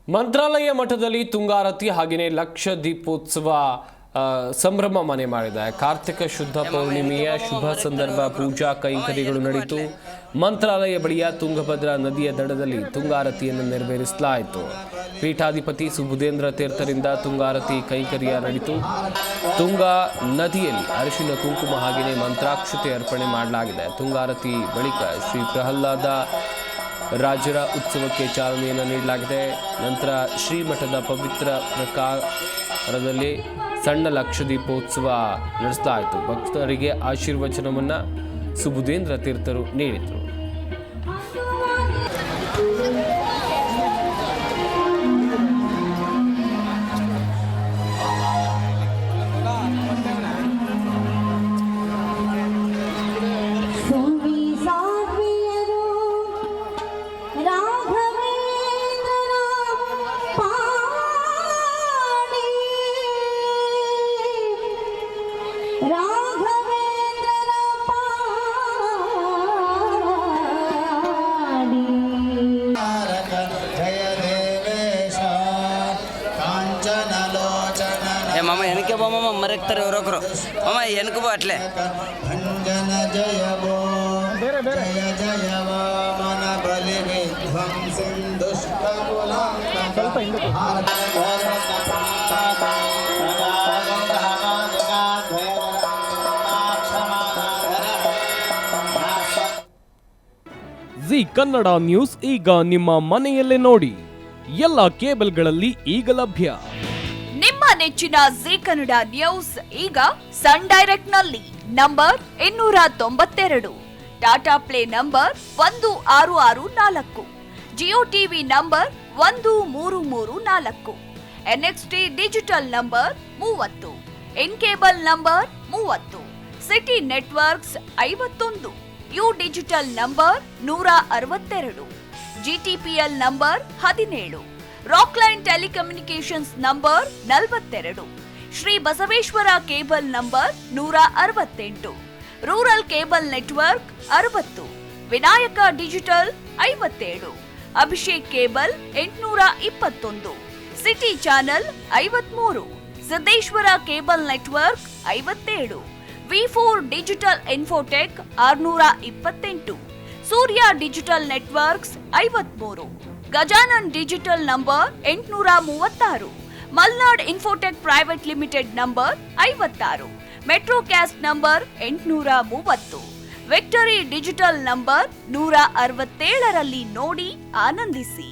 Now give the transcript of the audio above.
ಮಂತ್ರಾಲಯ ಮಠದಲ್ಲಿ ತುಂಗಾರತಿ ಹಾಗೆಯೇ ಲಕ್ಷ ದೀಪೋತ್ಸವ ಸಂಭ್ರಮ ಮನೆ ಮಾಡಿದೆ. ಕಾರ್ತಿಕ ಶುದ್ಧ ಪೌರ್ಣಿಮೆಯ ಶುಭ ಸಂದರ್ಭ ಪೂಜಾ ಕೈಂಕರ್ಯಗಳು ನಡೆಯಿತು. ಮಂತ್ರಾಲಯ ಬಳಿಯ ತುಂಗಭದ್ರಾ ನದಿಯ ದಡದಲ್ಲಿ ತುಂಗಾರತಿಯನ್ನು ನೆರವೇರಿಸಲಾಯಿತು. ಪೀಠಾಧಿಪತಿ ಸುಬುಧೇಂದ್ರ ತೀರ್ಥರಿಂದ ತುಂಗಾರತಿ ಕೈಂಕರ್ಯ ನಡೆಯಿತು. ತುಂಗಾ ನದಿಯಲ್ಲಿ ಅರಿಶಿನ ಕುಂಕುಮ ಹಾಗೆಯೇ ಮಂತ್ರಾಕ್ಷತೆ ಅರ್ಪಣೆ ಮಾಡಲಾಗಿದೆ. ತುಂಗಾರತಿ ಬಳಿಕ ಶ್ರೀ ಪ್ರಹ್ಲಾದ ರಾಜರ ಉತ್ಸವಕ್ಕೆ ಚಾಲನೆಯನ್ನು ನೀಡಲಾಗಿದೆ. ನಂತರ ಶ್ರೀಮಠದ ಪವಿತ್ರ ಪ್ರಕಾರದಲ್ಲಿ ಸಣ್ಣ ಲಕ್ಷದೀಪೋತ್ಸವ ನಡೆಸಲಾಯಿತು. ಭಕ್ತರಿಗೆ ಆಶೀರ್ವಚನವನ್ನು ಸುಬುಧೇಂದ್ರ ತೀರ್ಥರು ನೀಡಿದರು. మామ వెనకే బో మామ మరెక్తారు ఎవరొకరు మామ వెనక బో అట్లే భంజన జయవో జయ జయవో మన బలి విధ్వంసం దుష్టకులం ಜಿ ಕನ್ನಡ ನ್ಯೂಸ್ ಈಗ ನಿಮ್ಮ ಮನೆಯಲ್ಲೇ ನೋಡಿ. ಎಲ್ಲ ಕೇಬಲ್ಗಳಲ್ಲಿ ಈಗ ಲಭ್ಯ. ನಿಮ್ಮ ನೆಚ್ಚಿನ ಜಿ ಕನ್ನಡ ನ್ಯೂಸ್ ಈಗ ಸನ್ ಡೈರೆಕ್ಟ್ ನಲ್ಲಿ number 292, Tata play number 1664, Jio TV number 1334, NXT digital number 30, in cable number 30, city networks 51, U digital number 162, GTPL number 17, Rockline telecommunications number 42, Shri Basaveshwara cable number 168, rural cable network 60, Vinayaka digital 57, Abhishek cable 821, city channel 53, Siddeshwara cable network 57, V4 digital Infotech 628, Surya digital networks 53, Gajanan digital number 836, Malnad Infotech Private Limited number 56, Metrocast number 830, Victory Digital number 167ರಲ್ಲಿ ನೋಡಿ ಆನಂದಿಸಿ.